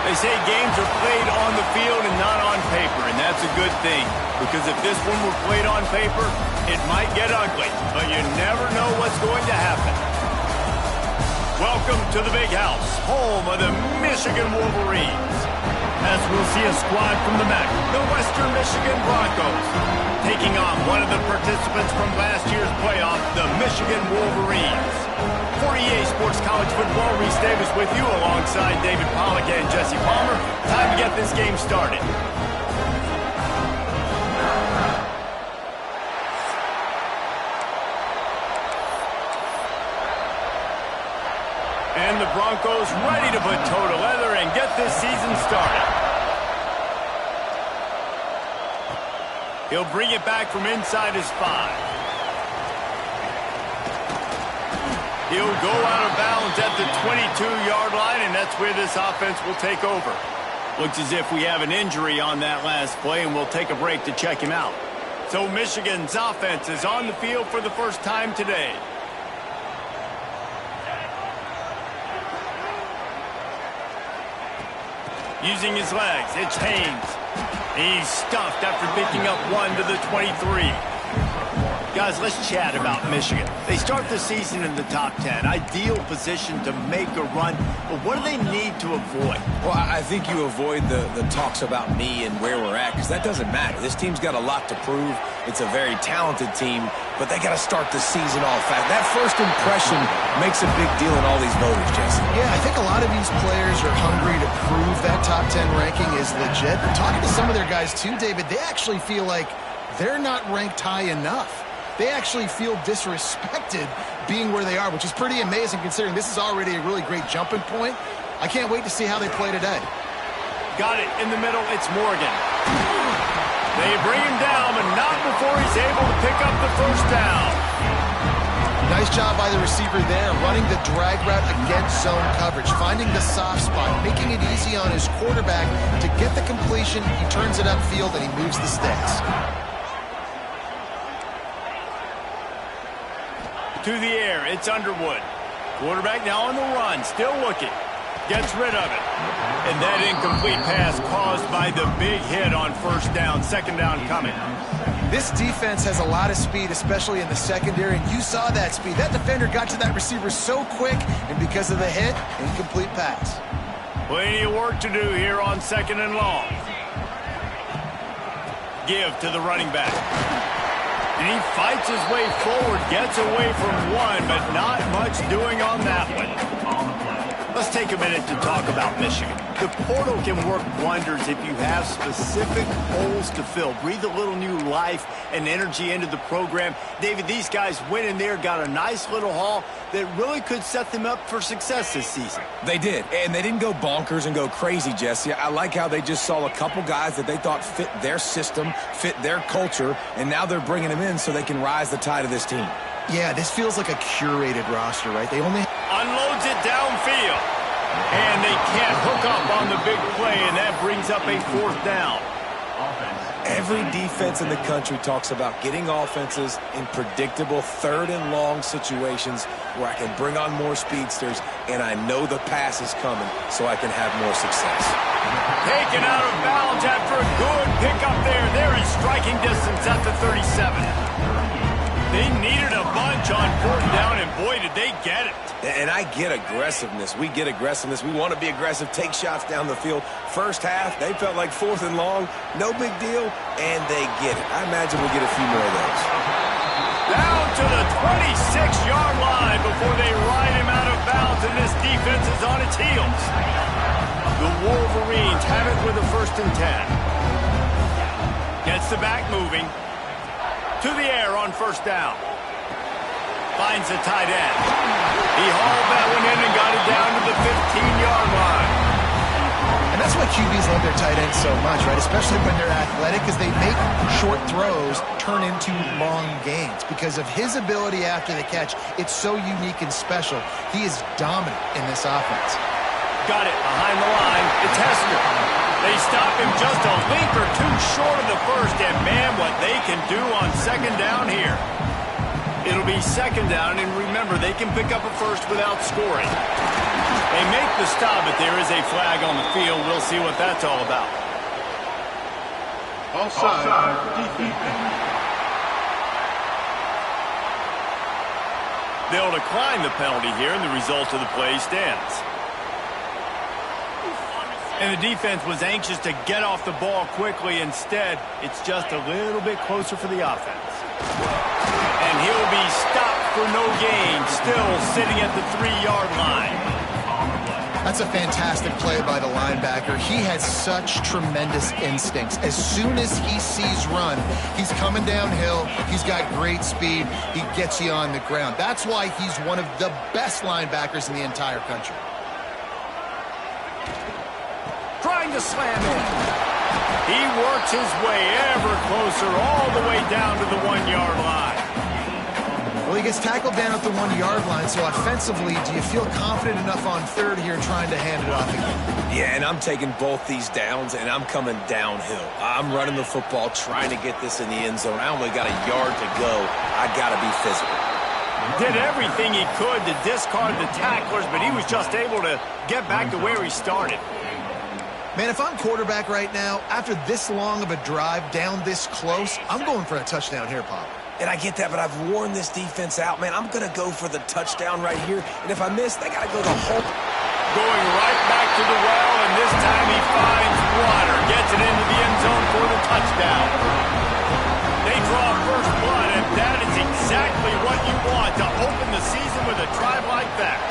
They say games are played on the field and not on paper, and that's a good thing. Because if this one were played on paper, it might get ugly, but you never know what's going to happen. Welcome to the Big House, home of the Michigan Wolverines. As we'll see a squad from the MAC, the Western Michigan Broncos, taking on one of the participants from last year's playoff, the Michigan Wolverines. For EA Sports College Football, Reese Davis with you alongside David Pollack and Jesse Palmer. Time to get this game started. And the Broncos ready to put toe to leather and get this season started. He'll bring it back from inside his 5. He'll go out of bounds at the 22-yard line, and that's where this offense will take over. Looks as if we have an injury on that last play, and we'll take a break to check him out. So Michigan's offense is on the field for the first time today. Using his legs, it's Haynes. He's stuffed after picking up 1 to the 23. Guys, let's chat about Michigan. They start the season in the top 10. Ideal position to make a run. But what do they need to avoid? Well, I think you avoid the talks about me and where we're at, because that doesn't matter. This team's got a lot to prove. It's a very talented team, but they got to start the season off fast. That first impression makes a big deal in all these voters, Jesse. Yeah, I think a lot of these players are hungry to prove that top 10 ranking is legit. But talking to some of their guys too, David, they actually feel like they're not ranked high enough. They actually feel disrespected being where they are, which is pretty amazing considering this is already a really great jumping point. I can't wait to see how they play today. Got it in the middle. It's Morgan. They bring him down, but not before he's able to pick up the first down. Nice job by the receiver there, running the drag route against zone coverage, finding the soft spot, making it easy on his quarterback to get the completion. He turns it upfield, and he moves the sticks. To the air, it's Underwood. Quarterback now on the run, still looking. Gets rid of it. And that incomplete pass caused by the big hit on first down, second down coming. This defense has a lot of speed, especially in the secondary, and you saw that speed. That defender got to that receiver so quick, and because of the hit, incomplete pass. Plenty of work to do here on second and long. Give to the running back. And he fights his way forward, gets away from one, but not much doing on that one. Let's take a minute to talk about Michigan. The portal can work wonders if you have specific holes to fill. Breathe a little new life and energy into the program. David, these guys went in there, got a nice little haul that really could set them up for success this season. They did, and they didn't go bonkers and go crazy, Jesse. I like how they just saw a couple guys that they thought fit their system, fit their culture, and now they're bringing them in so they can rise the tide of this team. Yeah, this feels like a curated roster, right? They only unloads it downfield. And they can't hook up on the big play, and that brings up a fourth down. Every defense in the country talks about getting offenses in predictable third and long situations where I can bring on more speedsters, and I know the pass is coming so I can have more success. Taken out of bounds after a good pickup there. They're in striking distance at the 37. They needed a bunch on fourth down, and boy, did they get it. And I get aggressiveness. We get aggressiveness. We want to be aggressive, take shots down the field. First half, they felt like fourth and long. No big deal, and they get it. I imagine we'll get a few more of those. Down to the 26-yard line before they ride him out of bounds, and this defense is on its heels. The Wolverines have it with a 1st and 10. Gets the back moving. To the air on first down. Finds the tight end. He hauled that one in and got it down to the 15-yard line. And that's why QBs love their tight ends so much, right? Especially when they're athletic, because they make short throws turn into long gains. Because of his ability after the catch, it's so unique and special. He is dominant in this offense. Got it behind the line. It's Hester. They stop him just a link or two short of the first, and man, what they can do on second down here. It'll be second down, and remember, they can pick up a first without scoring. They make the stop, but there is a flag on the field. We'll see what that's all about. Offside. Defense. They'll decline the penalty here, and the result of the play stands. And the defense was anxious to get off the ball quickly. Instead, it's just a little bit closer for the offense. And he'll be stopped for no gain, still sitting at the 3-yard line. That's a fantastic play by the linebacker. He has such tremendous instincts. As soon as he sees run, he's coming downhill. He's got great speed. He gets you on the ground. That's why he's one of the best linebackers in the entire country. Trying to slam in. He works his way ever closer all the way down to the 1-yard line. Well, he gets tackled down at the 1-yard line, so offensively, do you feel confident enough on third here trying to hand it off again? Yeah, and I'm taking both these downs, and I'm coming downhill. I'm running the football, trying to get this in the end zone. I only got a yard to go. I got to be physical. Did everything he could to discard the tacklers, but he was just able to get back to where he started. Man, if I'm quarterback right now, after this long of a drive down this close, I'm going for a touchdown here, Pop. And I get that, but I've worn this defense out, man. I'm going to go for the touchdown right here. And if I miss, they got to go the whole... Going right back to the well, and this time he finds water. Gets it into the end zone for the touchdown. They draw first blood, and that is exactly what you want to open the season with a drive like that.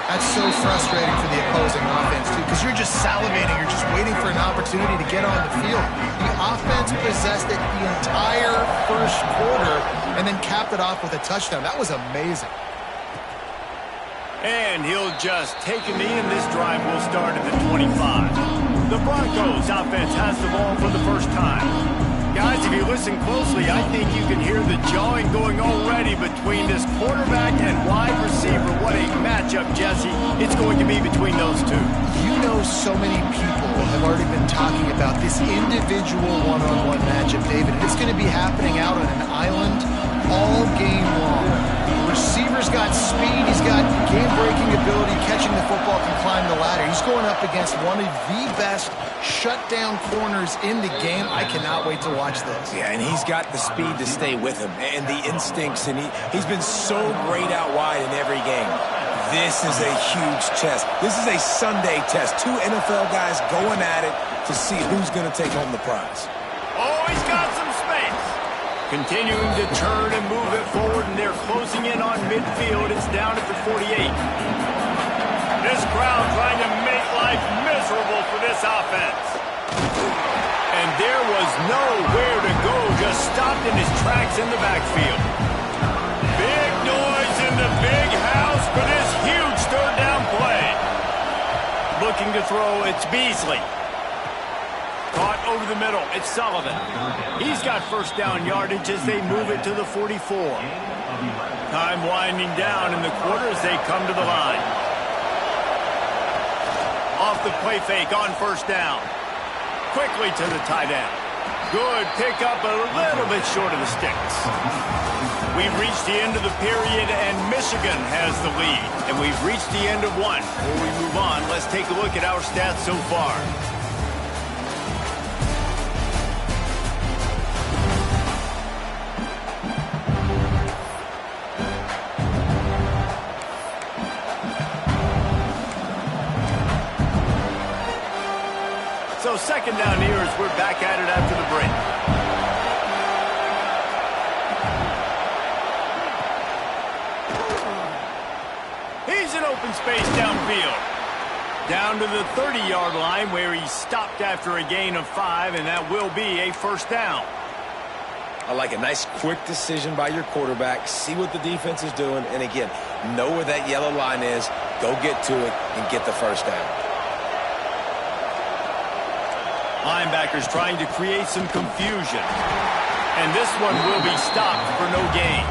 That's so frustrating for the opposing offense, too, because you're just salivating. You're just waiting for an opportunity to get on the field. The offense possessed it the entire first quarter and then capped it off with a touchdown. That was amazing. And he'll just take a knee, and this drive will start at the 25. The Broncos offense has the ball for the first time. Guys, if you listen closely, I think you can hear the jawing going already between this quarterback and wide receiver. What a matchup, Jesse, it's going to be between those two. You know, so many people have already been talking about this individual one-on-one matchup, David. It's going to be happening out on an island all game long. The receiver's got speed. He's got game-breaking ability, catching the football, can climb the ladder. He's going up against one of the best shutdown corners in the game. I cannot wait to watch this. Yeah, and he's got the speed to stay with him and the instincts, and he's been so great out wide in every game. This is a huge test. This is a Sunday test. Two NFL guys going at it to see who's going to take home the prize. Oh, he's got some space. Continuing to turn and move it forward, and they're closing in on midfield. It's down at the 48. This crowd trying to make life miserable for this offense. And there was nowhere to go, just stopped in his tracks in the backfield. Big noise in the big house for this huge third down play. Looking to throw, it's Beasley. Caught over the middle, it's Sullivan. He's got first down yardage as they move it to the 44. Time winding down in the quarter as they come to the line. Off the play fake on first down. Quickly to the tight end. Good pickup, a little bit short of the sticks. We've reached the end of the period, and Michigan has the lead. And we've reached the end of one. Before we move on, let's take a look at our stats so far. So second down here as we're back at it after the break. He's in open space downfield. Down to the 30-yard line where he stopped after a gain of 5, and that will be a first down. I like a nice quick decision by your quarterback. See what the defense is doing, and again, know where that yellow line is. Go get to it and get the first down. Linebackers trying to create some confusion. And this one will be stopped for no gain.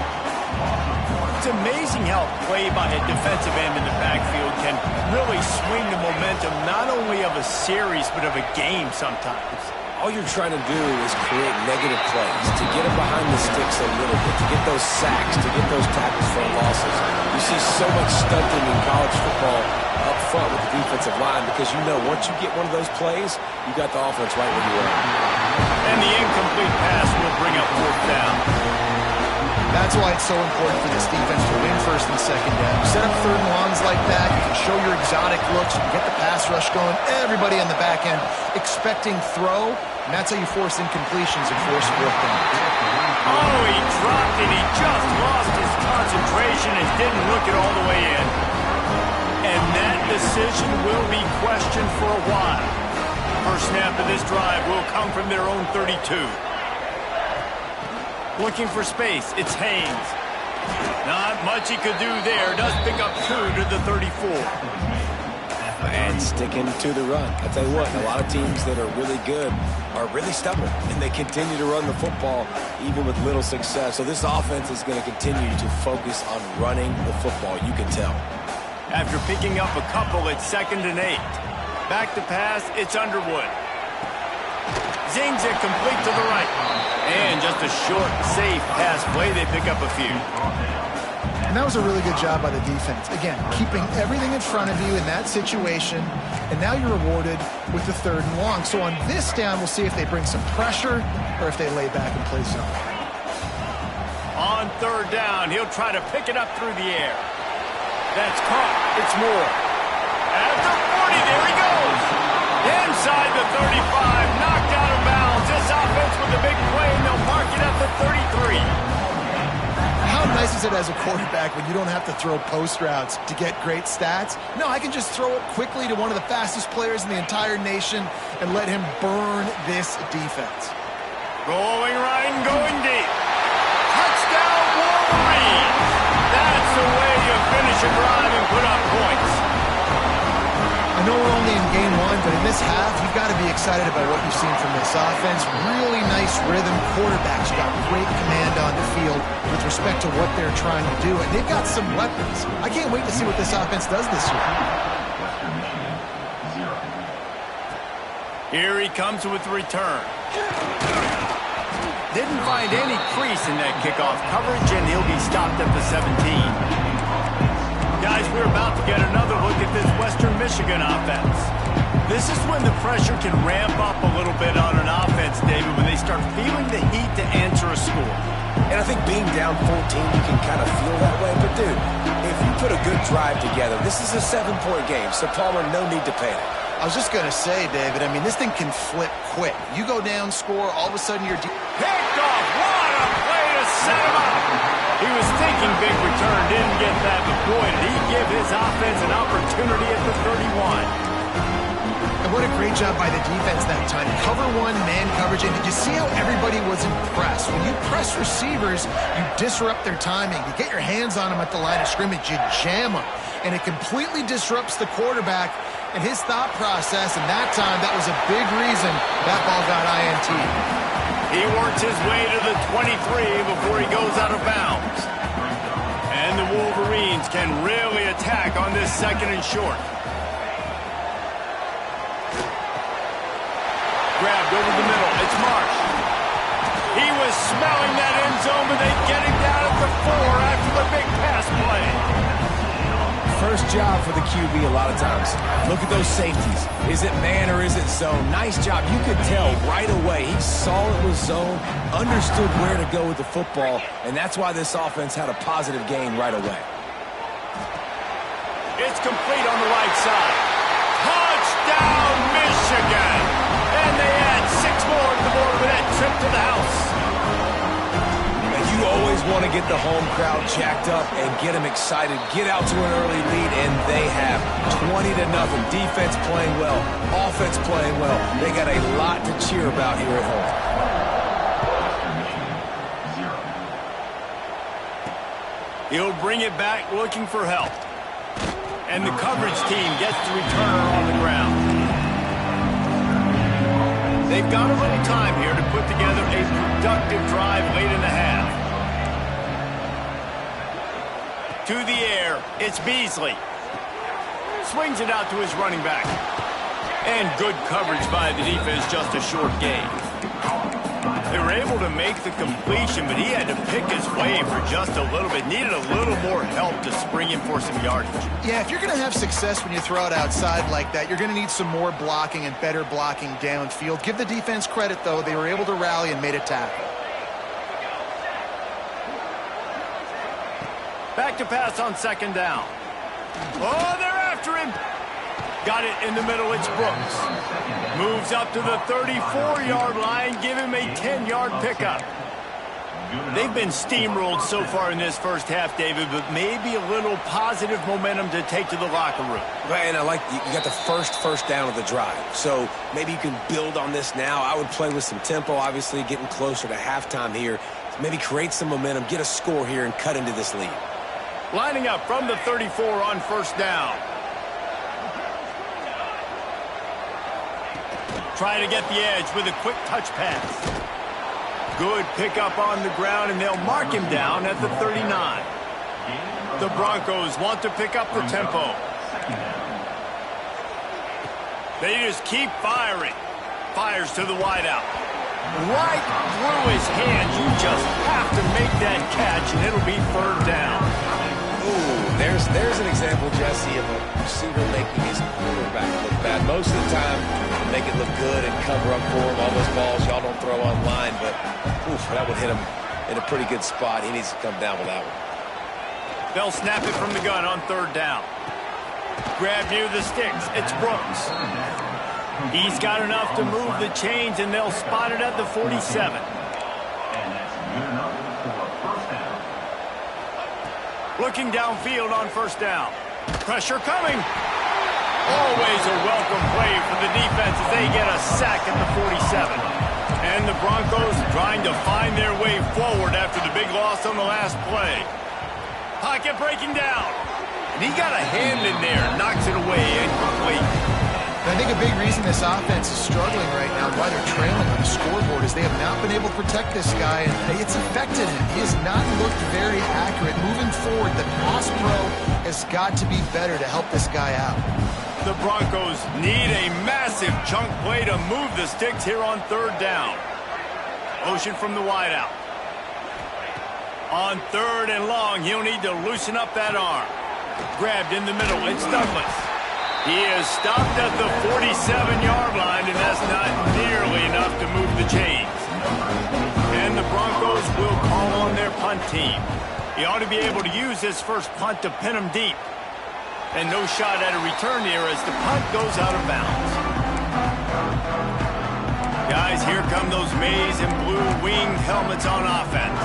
It's amazing how play by a defensive end in the backfield can really swing the momentum not only of a series but of a game sometimes. all you're trying to do is create negative plays, to get them behind the sticks a little bit, to get those sacks, to get those tackles for losses. You see so much stunting in college football up front with the defensive line because you know once you get one of those plays, you got the offense right where you are. And the incomplete pass will bring up 4th down. That's why it's so important for this defense to win 1st and 2nd down. You set up 3rd and longs like that, you can show your exotic looks, you can get the pass rush going, everybody on the back end expecting throw, and that's how you force incompletions and force 4th down. Oh, he dropped it. He just lost his concentration and didn't look it all the way in. And that decision will be questioned for a while. First snap of this drive will come from their own 32. Looking for space, it's Haynes. Not much he could do there. Does pick up 2 to the 34. And sticking to the run. I'll tell you what, a lot of teams that are really good are really stubborn, and they continue to run the football even with little success. So this offense is going to continue to focus on running the football, you can tell. After picking up a couple, it's 2nd and 8. Back to pass, it's Underwood. Zings it complete to the right. And just a short, safe pass play. They pick up a few. And that was a really good job by the defense. Again, keeping everything in front of you in that situation. And now you're rewarded with the 3rd and long. So on this down, we'll see if they bring some pressure or if they lay back and play zone. On 3rd down, he'll try to pick it up through the air. That's caught. It's Moore. At the 40, there he goes. Inside the 35, knocked out of bounds. This offense with a big play, and they'll mark it at the 33. How nice is it as a quarterback when you don't have to throw post routes to get great stats? No, I can just throw it quickly to one of the fastest players in the entire nation and let him burn this defense. Rolling right and going deep. Touchdown, Wolverines. That's the way you finish a drive and put up points. I know we're only in game 1, but in this half, you've got to be excited about what you've seen from this offense. Really nice rhythm. Quarterbacks got great command on the field with respect to what they're trying to do, and they've got some weapons. I can't wait to see what this offense does this year. Here he comes with the return. Didn't find any crease in that kickoff coverage, and he'll be stopped at the 17. Guys, we're about to get another look at this Western Michigan offense. This is when the pressure can ramp up a little bit on an offense, David, when they start feeling the heat to answer a score. And I think being down 14, you can kind of feel that way. But, dude, if you put a good drive together, this is a 7-point game, so Palmer, no need to panic. I was just going to say, David, I mean, this thing can flip quick. You go down, score, all of a sudden you're... Picked off! What a play to set him up! He was thinking big return, didn't get that, but boy, did he give his offense an opportunity at the 31. And what a great job by the defense that time. Cover 1, man coverage, and did you see how everybody was impressed? When you press receivers, you disrupt their timing. You get your hands on them at the line of scrimmage, you jam them, and it completely disrupts the quarterback and his thought process, and that time, that was a big reason that ball got INT. He works his way to the 23 before he goes out of bounds. And the Wolverines can really attack on this 2nd and short. Grabbed over the middle. It's Marsh. He was smelling that end zone, but they get him down at the 4 after the big pass play. First job for the QB a lot of times. Look at those safeties. Is it man or is it zone? Nice job. You could tell right away. He saw it was zone, understood where to go with the football, and that's why this offense had a positive gain right away. It's complete on the right side. Touchdown, Michigan! And they add 6 more to the board with that trip to the house. You always want to get the home crowd jacked up and get them excited, get out to an early lead, and they have 20-0. Defense playing well, offense playing well. They got a lot to cheer about here at home. He'll bring it back looking for help. And the coverage team gets the returner on the ground. They've got a little time here to put together a productive drive late in the half. To the air, it's Beasley. Swings it out to his running back. And good coverage by the defense, just a short gain. They were able to make the completion, but he had to pick his way for just a little bit. Needed a little more help to spring him for some yardage. Yeah, if you're going to have success when you throw it outside like that, you're going to need some more blocking and better blocking downfield. Give the defense credit, though. They were able to rally and made a tackle. Back to pass on second down. Oh, they're after him. Got it in the middle. It's Brooks. Moves up to the 34-yard line. Give him a 10-yard pickup. They've been steamrolled so far in this first half, David, but maybe a little positive momentum to take to the locker room. Right, and I like you got the first down of the drive. So maybe you can build on this now. I would play with some tempo, obviously, getting closer to halftime here. Maybe create some momentum, get a score here, and cut into this lead. Lining up from the 34 on first down. Trying to get the edge with a quick touch pass. Good pickup on the ground, and they'll mark him down at the 39. The Broncos want to pick up the tempo. They just keep firing. Fires to the wideout. Right through his hands. You just have to make that catch, and it'll be third down. Ooh, there's an example, Jesse, of a receiver making his quarterback look bad. Most of the time, they make it look good and cover up for him. All those balls y'all don't throw online, but oof, that would hit him in a pretty good spot. He needs to come down with that one. They'll snap it from the gun on third down. Grab near the sticks. It's Brooks. He's got enough to move the chains, and they'll spot it at the 47. Looking downfield on first down. Pressure coming. Always a welcome play for the defense as they get a sack at the 47. And the Broncos trying to find their way forward after the big loss on the last play. Pocket breaking down. And he got a hand in there. Knocks it away, incomplete. I think a big reason this offense is struggling right now, why they're trailing on the scoreboard, is they have not been able to protect this guy, and it's affected him. He has not looked very accurate. Moving forward, the pass pro has got to be better to help this guy out. The Broncos need a massive chunk play to move the sticks here on third down. Motion from the wideout. On third and long, he'll need to loosen up that arm. Grabbed in the middle. It's Douglas. He is stopped at the 47-yard line, and that's not nearly enough to move the chains. And the Broncos will call on their punt team. He ought to be able to use this first punt to pin him deep. And no shot at a return here as the punt goes out of bounds. Guys, here come those maize and blue winged helmets on offense.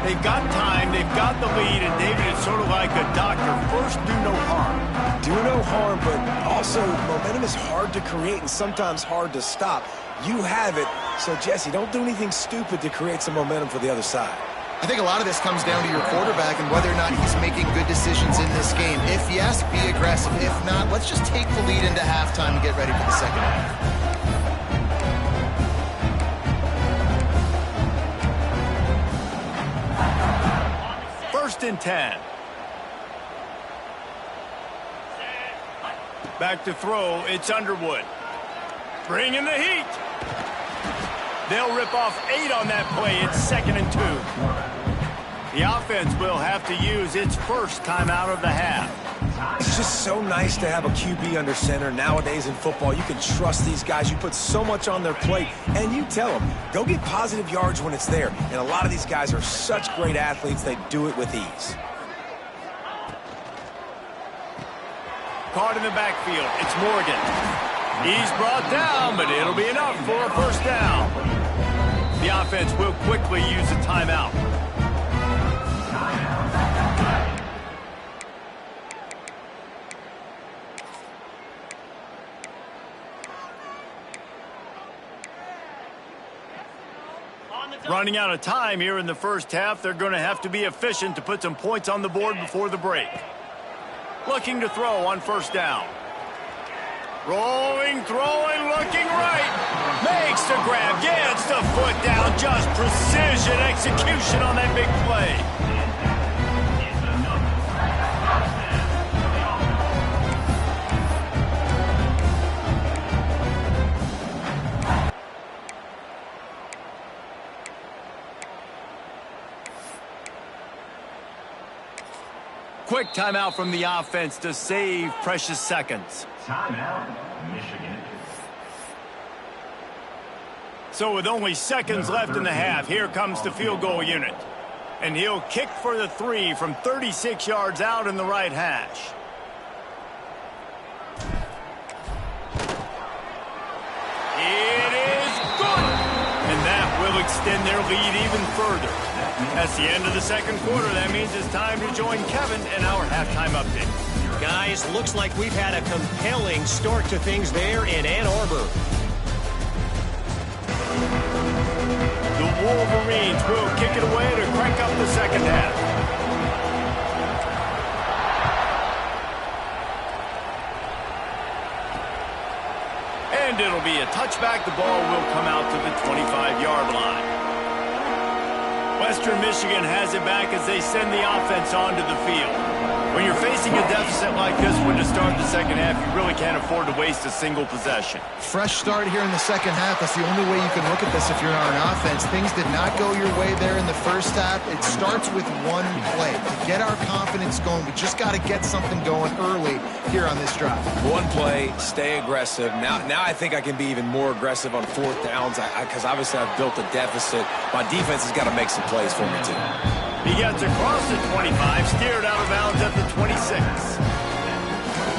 They've got time, they've got the lead, and David, it's sort of like a doctor. First, do no harm. Do no harm, but also momentum is hard to create and sometimes hard to stop. You have it, so Jesse, don't do anything stupid to create some momentum for the other side. I think a lot of this comes down to your quarterback and whether or not he's making good decisions in this game. If yes, be aggressive. If not, let's just take the lead into halftime and get ready for the second half. First and 10. Back to throw, it's Underwood. Bringing the heat. They'll rip off 8 on that play. It's 2nd and 2. The offense will have to use its first timeout of the half. It's just so nice to have a QB under center. Nowadays in football, you can trust these guys. You put so much on their plate, and you tell them, go get positive yards when it's there. And a lot of these guys are such great athletes, they do it with ease. Caught in the backfield, it's Morgan. He's brought down, but it'll be enough for a first down. The offense will quickly use a timeout. Running out of time here in the first half. They're going to have to be efficient to put some points on the board before the break. Looking to throw on first down. Rolling, throwing, looking right. Makes the grab, gets the foot down. Just precision execution on that big play. quick timeout from the offense to save precious seconds. Timeout, Michigan. So with only seconds left in the half, here comes the field goal unit. And he'll kick for the 3 from 36 yards out in the right hash. It is good! And that will extend their lead even further. That's the end of the second quarter. That means it's time to join Kevin in our halftime update. Guys, looks like we've had a compelling start to things there in Ann Arbor. The Wolverines will kick it away to crank up the second half. And it'll be a touchback. The ball will come out to the 25-yard line. Western Michigan has it back as they send the offense onto the field. When you're facing a deficit like this one to start the second half, you really can't afford to waste a single possession. Fresh start here in the second half. That's the only way you can look at this if you're on offense. Things did not go your way there in the first half. It starts with one play. To get our confidence going, we just got to get something going early here on this drive. One play, stay aggressive. Now I think I can be even more aggressive on fourth downs because obviously I've built a deficit. My defense has got to make some plays for me too. He gets across the 25, steered out of bounds at the 26.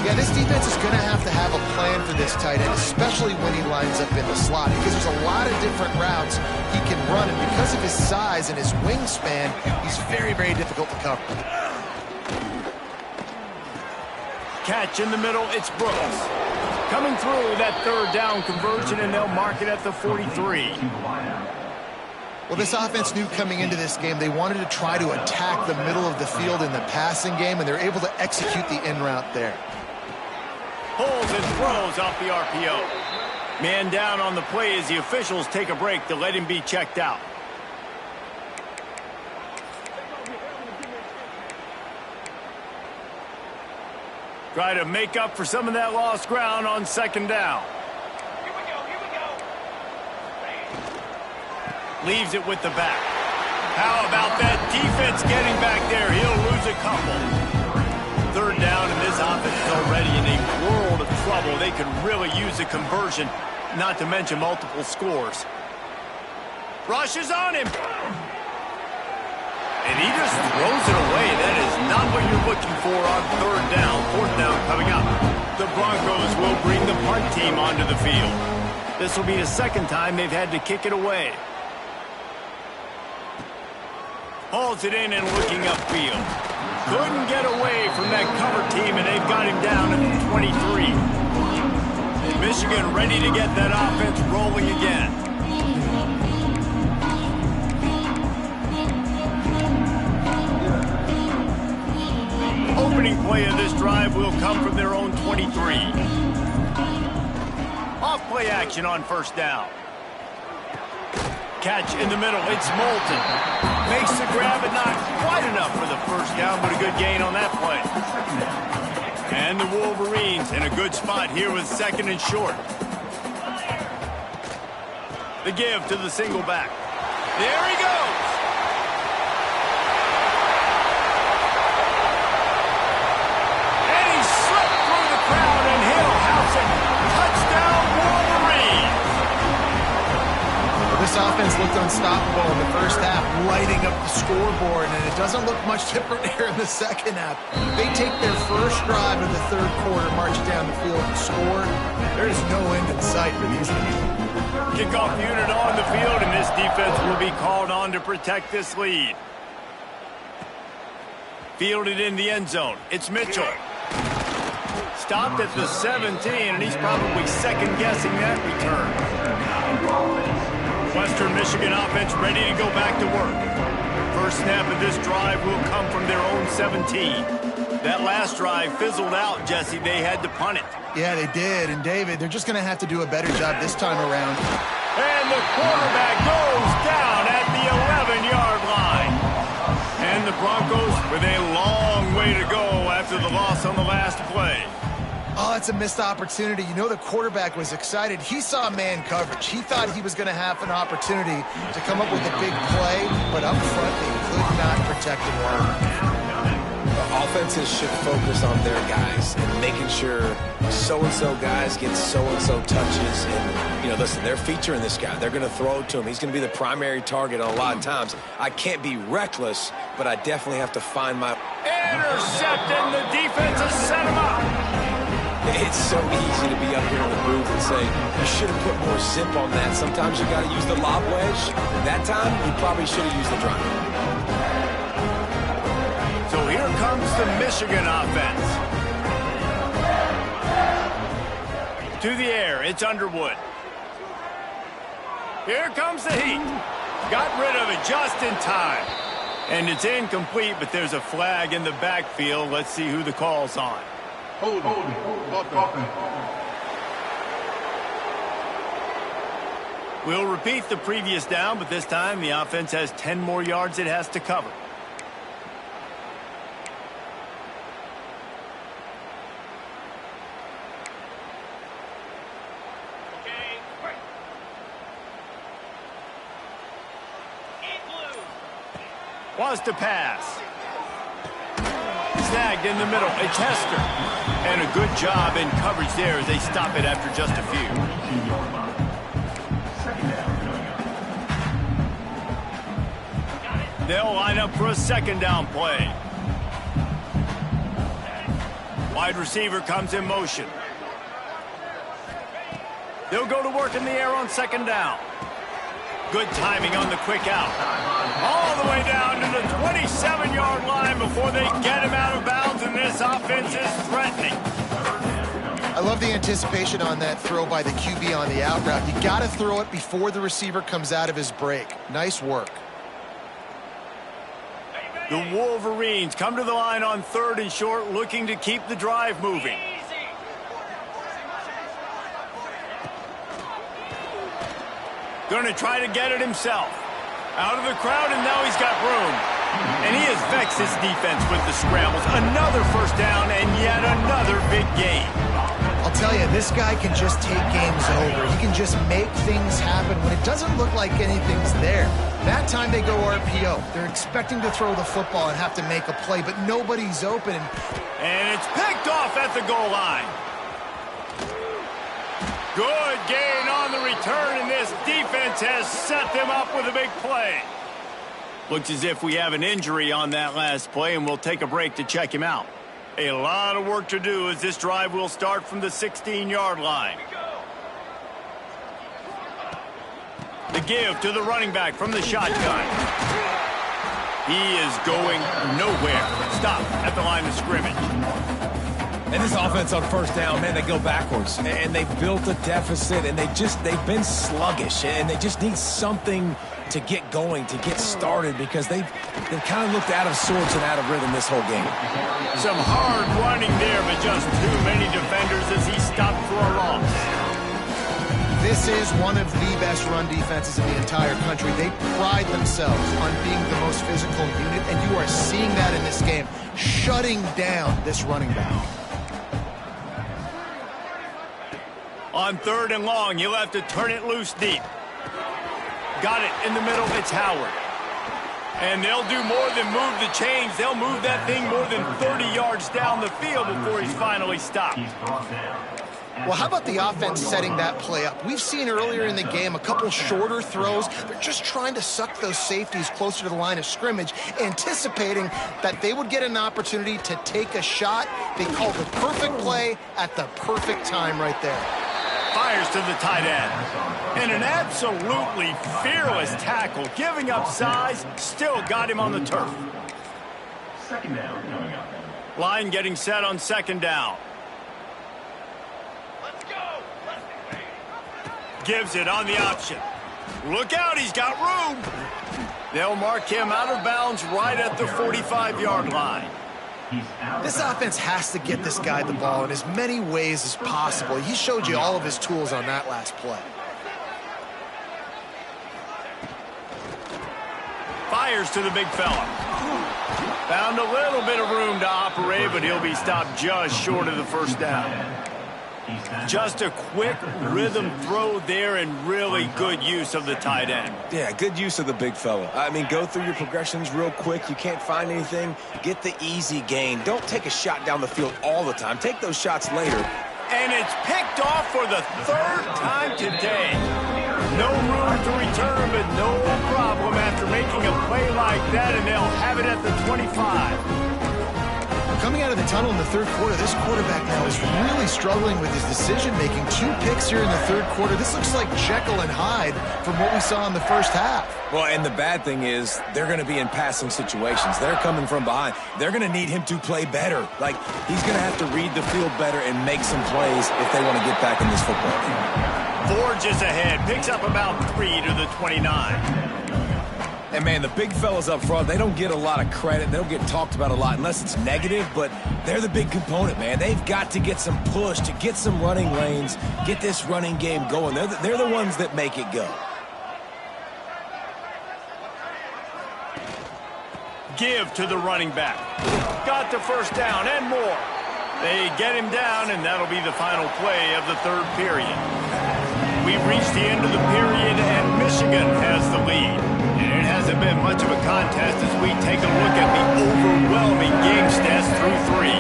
Yeah, this defense is going to have a plan for this tight end, especially when he lines up in the slot, because there's a lot of different routes he can run, and because of his size and his wingspan, he's very, very difficult to cover. Catch in the middle, it's Brooks. Coming through that third down conversion, and they'll mark it at the 43. Well, this offense knew coming into this game they wanted to try to attack the middle of the field in the passing game, and they're able to execute the in route there. Pulls and throws off the RPO. Man down on the play as the officials take a break to let him be checked out. Try to make up for some of that lost ground on second down. Leaves it with the back. How about that defense getting back there? He'll lose a couple. Third down, and this offense is already in a world of trouble. They could really use a conversion, not to mention multiple scores. Rushes on him. And he just throws it away. That is not what you're looking for on third down. Fourth down coming up. The Broncos will bring the punt team onto the field. This will be the second time they've had to kick it away. Hauls it in and looking upfield. Couldn't get away from that cover team, and they've got him down at the 23. Michigan ready to get that offense rolling again. Opening play of this drive will come from their own 23. Off play action on first down. Catch in the middle, it's Moulton. Makes the grab, but not quite enough for the first down, but a good gain on that play. And the Wolverines in a good spot here with second and short. The give to the single back. There he goes. And he slipped through the crowd, and he'll house it. Touchdown, Wolverines. This offense looked unstoppable in the first half, lighting up the scoreboard, and it doesn't look much different here in the second half. They take their first drive of the third quarter, march down the field and score. There's no end in sight for these guys. Kickoff unit on the field, and this defense will be called on to protect this lead. Fielded in the end zone. It's Mitchell. Stopped at the 17, and he's probably second-guessing that return. Western Michigan offense ready to go back to work. First snap of this drive will come from their own 17. That last drive fizzled out, Jesse. They had to punt it. Yeah, they did. And, David, they're just going to have to do a better job this time around. And the quarterback goes down at the 11-yard line. And the Broncos with a long way to go after the loss on the last play. Oh, it's a missed opportunity. You know the quarterback was excited. He saw man coverage. He thought he was going to have an opportunity to come up with a big play, but up front they could not protect him well. offenses should focus on their guys and making sure so-and-so guys get so-and-so touches. And, you know, listen, they're featuring this guy. They're going to throw it to him. He's going to be the primary target on a lot of times. I can't be reckless, but I definitely have to find my... Intercepted, the defense has set him up. It's so easy to be up here in the booth and say, you should have put more zip on that. Sometimes you got to use the lob wedge. That time, you probably should have used the drive. So here comes the Michigan offense. To the air, it's Underwood. Here comes the heat. Got rid of it just in time. And it's incomplete, but there's a flag in the backfield. Let's see who the call's on. Hold. We'll repeat the previous down, but this time the offense has 10 more yards it has to cover. Wants to pass. Snagged in the middle. It's Hester. And a good job in coverage there as they stop it after just a few. They'll line up for a second down play. Wide receiver comes in motion. They'll go to work in the air on second down. Good timing on the quick out. All the way down to the 27-yard line before they get him out of bounds, and this offense is threatening. I love the anticipation on that throw by the QB on the out route. You got to throw it before the receiver comes out of his break. Nice work. The Wolverines come to the line on 3rd and short, looking to keep the drive moving. Going to try to get it himself. Out of the crowd, and now he's got room. And he has vexed his defense with the scrambles. Another first down and yet another big gain. I'll tell you, this guy can just take games over. He can just make things happen when it doesn't look like anything's there. That time they go RPO. They're expecting to throw the football and have to make a play, but nobody's open. And it's picked off at the goal line. Good gain on the return, and this defense has set them up with a big play. Looks as if we have an injury on that last play, and we'll take a break to check him out. A lot of work to do as this drive will start from the 16-yard line. The give to the running back from the shotgun. He is going nowhere. Stop at the line of scrimmage. And this offense on first down, man, they go backwards. And they built a deficit, and they've been sluggish. And they just need something to get going, to get started, because they've kind of looked out of sorts and out of rhythm this whole game. Some hard running there, but just too many defenders as he stopped for a loss. This is one of the best run defenses in the entire country. They pride themselves on being the most physical unit, and you are seeing that in this game, shutting down this running back. On 3rd and long, you'll have to turn it loose deep. Got it in the middle, it's Howard. And they'll do more than move the chains. They'll move that thing more than 30 yards down the field before he's finally stopped. Well, how about the offense setting that play up? We've seen earlier in the game a couple shorter throws. They're just trying to suck those safeties closer to the line of scrimmage, anticipating that they would get an opportunity to take a shot. They called the perfect play at the perfect time right there. Fires to the tight end. And an absolutely fearless tackle, giving up size, still got him on the turf. Second down coming up. Line getting set on second down. Gives it on the option. Look out, he's got room. They'll mark him out of bounds right at the 45-yard line. This offense has to get this guy the ball in as many ways as possible. He showed you all of his tools on that last play. Fires to the big fella. Found a little bit of room to operate, but he'll be stopped just short of the first down. Just a quick rhythm throw there and really good use of the tight end. Yeah, good use of the big fella. I mean, go through your progressions real quick. You can't find anything. Get the easy gain. Don't take a shot down the field all the time. Take those shots later. And it's picked off for the third time today. No room to return, but no problem after making a play like that, and they'll have it at the 25. Coming out of the tunnel in the third quarter, this quarterback now is really struggling with his decision-making. 2 picks here in the third quarter. This looks like Jekyll and Hyde from what we saw in the first half. Well, and the bad thing is they're going to be in passing situations. They're coming from behind. They're going to need him to play better. Like, he's going to have to read the field better and make some plays if they want to get back in this football game. Forges ahead, picks up about 3 to the 29. And, man, the big fellas up front, they don't get a lot of credit. They don't get talked about a lot unless it's negative, but they're the big component, man. They've got to get some push, to get some running lanes, get this running game going. They're the ones that make it go. Give to the running back. Got the first down and more. They get him down, and that'll be the final play of the third period. We've reached the end of the period, and Michigan has the lead. And it hasn't been much of a contest as we take a look at the overwhelming game stats through 3.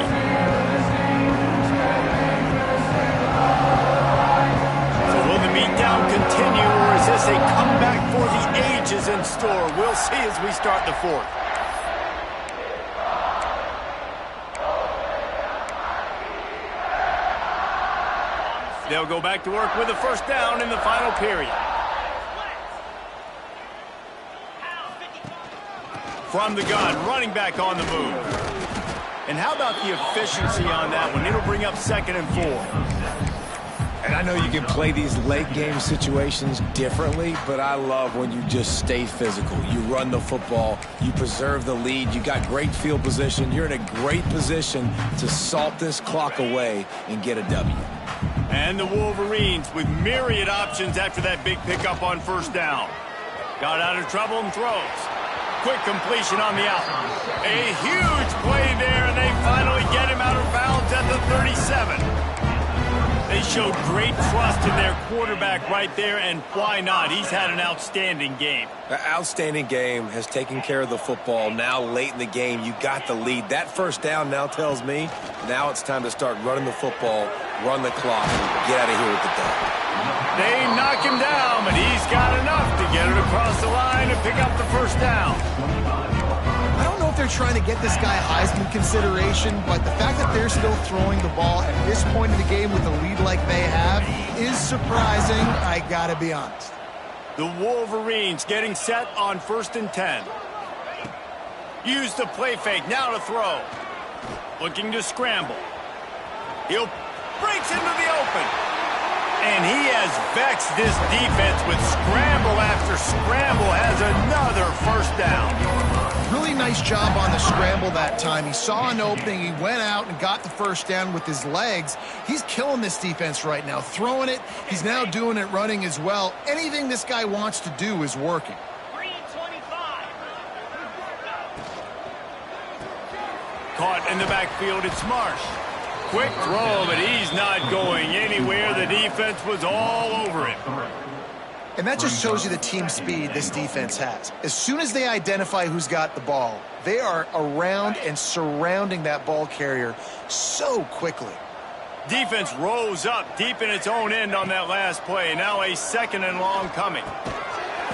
So will the beatdown continue, or is this a comeback for the ages in store? We'll see as we start the fourth. They'll go back to work with a first down in the final period. From the gun, running back on the move. And how about the efficiency on that one? It'll bring up 2nd and 4. And I know you can play these late game situations differently, but I love when you just stay physical. You run the football, you preserve the lead, you got great field position. You're in a great position to salt this clock away and get a W. And the Wolverines with myriad options after that big pickup on first down. Got out of trouble and throws. Quick completion on the out. A huge play there, and they finally get him out of bounds at the 37. They showed great trust in their quarterback right there, and why not? He's had an outstanding game. An outstanding game, has taken care of the football. Now late in the game, you got the lead. That first down now tells me now it's time to start running the football, run the clock, get out of here with the dub. They knock him down, but he's got enough to get it across the line and pick up the first down. I don't know if they're trying to get this guy Heisman consideration, but the fact that they're still throwing the ball at this point in the game with a lead like they have is surprising, I gotta be honest. The Wolverines getting set on 1st and 10. Use the play fake, now to throw. Looking to scramble. He'll breaks into the open. And he has vexed this defense with scramble after scramble, has another first down. Really nice job on the scramble that time. He saw an opening, he went out and got the first down with his legs. He's killing this defense right now, throwing it. He's now doing it running as well. Anything this guy wants to do is working. Caught in the backfield, it's Marsh. Quick throw, but he's not going anywhere. The defense was all over him. And that just shows you the team speed this defense has. As soon as they identify who's got the ball, they are around and surrounding that ball carrier so quickly. Defense rose up deep in its own end on that last play. Now a 2nd and long coming.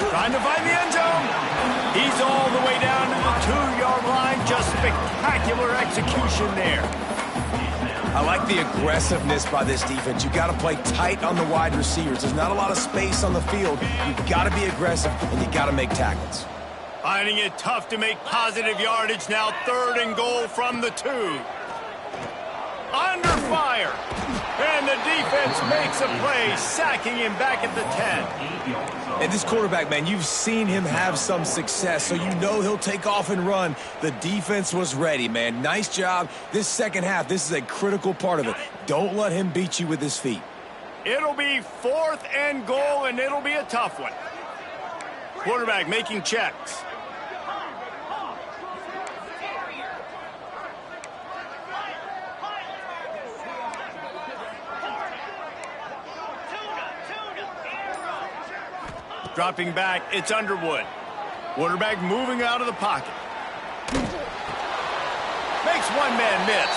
Trying to find the end zone. He's all the way down to the 2-yard line. Just spectacular execution there. I like the aggressiveness by this defense. You got to play tight on the wide receivers. There's not a lot of space on the field. You've got to be aggressive, and you got to make tackles. Finding it tough to make positive yardage. Now 3rd and goal from the 2. Under fire. And the defense makes a play, sacking him back at the 10. And this quarterback, man, you've seen him have some success, so you know he'll take off and run. The defense was ready, man. Nice job. This second half, this is a critical part of it. Don't let him beat you with his feet. It'll be 4th and goal, and it'll be a tough one. Quarterback making checks. Dropping back, it's Underwood. Quarterback moving out of the pocket. Makes one man miss.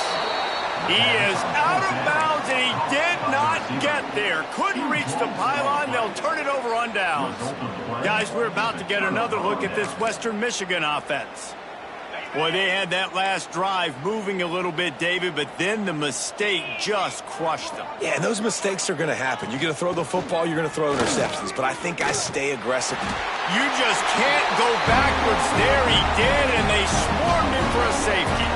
He is out of bounds, and he did not get there. Couldn't reach the pylon. They'll turn it over on downs. Guys, we're about to get another look at this Western Michigan offense. Boy, they had that last drive moving a little bit, David, but then the mistake just crushed them. Yeah, and those mistakes are going to happen. You're going to throw the football, you're going to throw interceptions, but I think I stay aggressive. You just can't go backwards there. He did, and they swarmed him for a safety.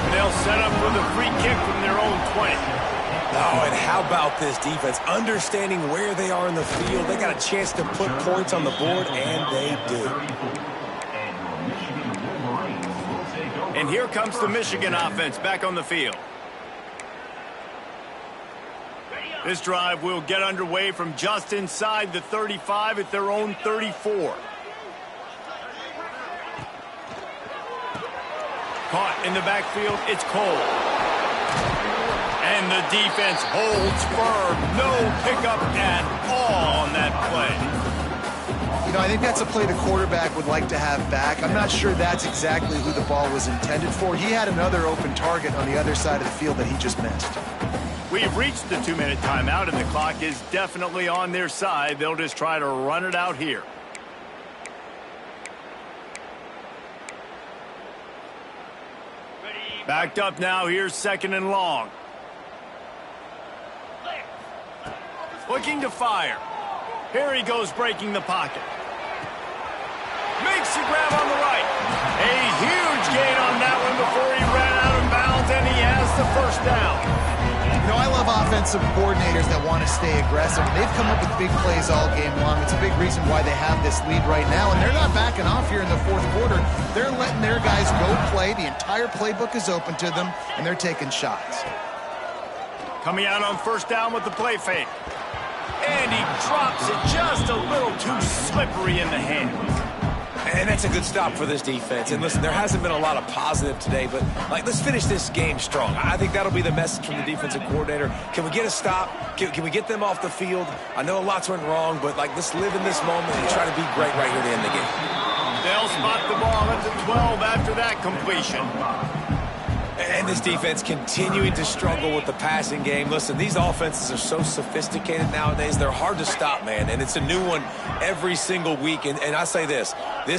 They'll set up with a free kick from their own 20. Oh, and how about this defense? Understanding where they are in the field. They got a chance to put points on the board, and they do. And here comes the Michigan offense back on the field. This drive will get underway from just inside the 35 at their own 34. Caught in the backfield, it's Cole. And the defense holds firm. No pickup at all on that play. You know, I think that's a play the quarterback would like to have back. I'm not sure that's exactly who the ball was intended for. He had another open target on the other side of the field that he just missed. We've reached the 2-minute timeout, and the clock is definitely on their side. They'll just try to run it out here. Backed up now. Here's 2nd and long. Looking to fire. Here he goes, breaking the pocket. Makes the grab on the right. A huge gain on that one before he ran out of bounds, and he has the first down. You know, I love offensive coordinators that want to stay aggressive. They've come up with big plays all game long. It's a big reason why they have this lead right now, and they're not backing off here in the 4th quarter. They're letting their guys go play. The entire playbook is open to them, and they're taking shots. Coming out on 1st down with the play fake. And he drops it just a little too slippery in the hands. And that's a good stop for this defense. And listen, there hasn't been a lot of positive today, but let's finish this game strong. I think that'll be the message from the defensive coordinator. Can we get a stop? Can we get them off the field? I know lots went wrong, but let's live in this moment and try to be great right here to end the game. They'll spot the ball at the 12 after that completion. And this defense continuing to struggle with the passing game. Listen, these offenses are so sophisticated nowadays. They're hard to stop, man. And it's a new one every single week. And I say this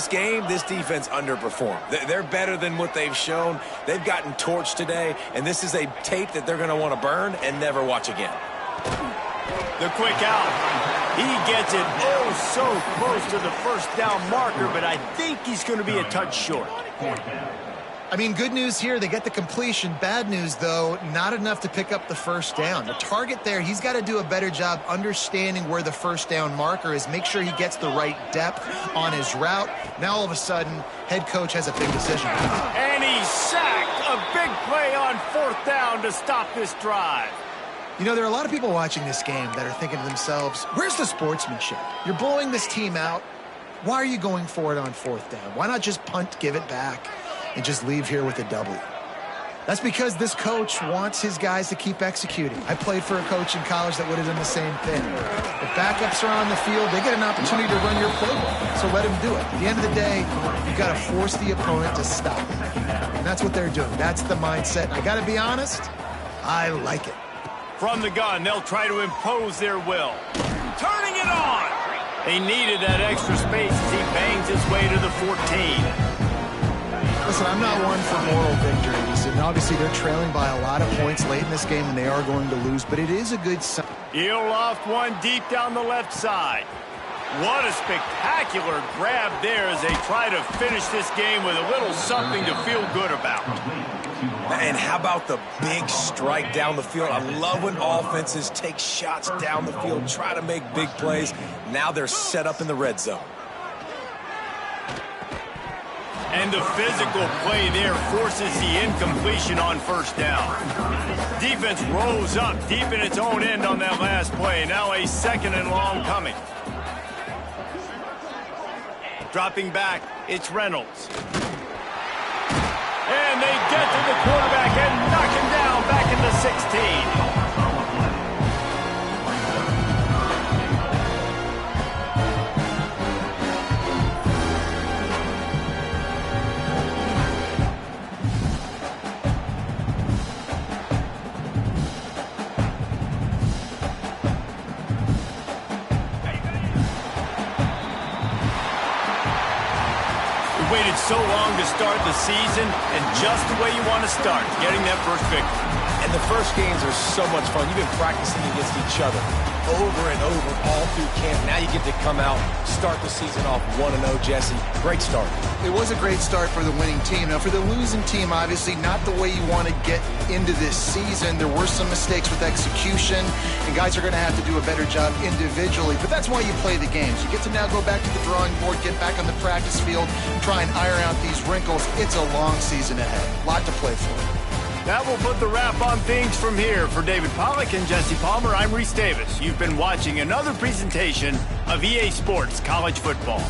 game, this defense underperformed. They're better than what they've shown. They've gotten torched today. And this is a tape that they're going to want to burn and never watch again. The quick out. He gets it so close to the 1st down marker, but I think he's going to be a touch short. I mean, good news here, they get the completion. Bad news, though, not enough to pick up the 1st down. The target there, he's got to do a better job understanding where the 1st down marker is, make sure he gets the right depth on his route. Now, all of a sudden, head coach has a big decision. And he's sacked. A big play on 4th down to stop this drive. You know, there are a lot of people watching this game that are thinking to themselves, where's the sportsmanship? You're blowing this team out. Why are you going for it on 4th down? Why not just punt, give it back, and just leave here with a W? That's because this coach wants his guys to keep executing. I played for a coach in college that would have done the same thing. If backups are on the field, they get an opportunity to run your playbook, so let them do it. At the end of the day, you've got to force the opponent to stop. And that's what they're doing. That's the mindset. I got to be honest, I like it. From the gun, they'll try to impose their will. Turning it on! They needed that extra space as he bangs his way to the 14. Listen, I'm not one for moral victories, and obviously they're trailing by a lot of points late in this game, and they are going to lose, but it is a good sign. He'll loft one deep down the left side. What a spectacular grab there as they try to finish this game with a little something to feel good about. And how about the big strike down the field? I love when offenses take shots down the field, try to make big plays. Now they're set up in the red zone. And the physical play there forces the incompletion on 1st down. Defense rose up deep in its own end on that last play. Now a 2nd and long coming. Dropping back, it's Reynolds. And they get to the quarterback and knock him down back in the 16. start the season and just the way you want to start, getting that first victory. And the first games are so much fun. You've been practicing against each other over and over all through camp. Now you get to come out, start the season off 1-0, Jesse. Great start. It was a great start for the winning team. Now, for the losing team, obviously not the way you want to get into this season. There were some mistakes with execution, and guys are going to have to do a better job individually. But that's why you play the games. You get to now go back to the drawing board, get back on the practice field, try and iron out these wrinkles. It's a long season ahead. A lot to play for. That will put the wrap on things from here. For David Pollack and Jesse Palmer, I'm Reese Davis. You've been watching another presentation of EA Sports College Football.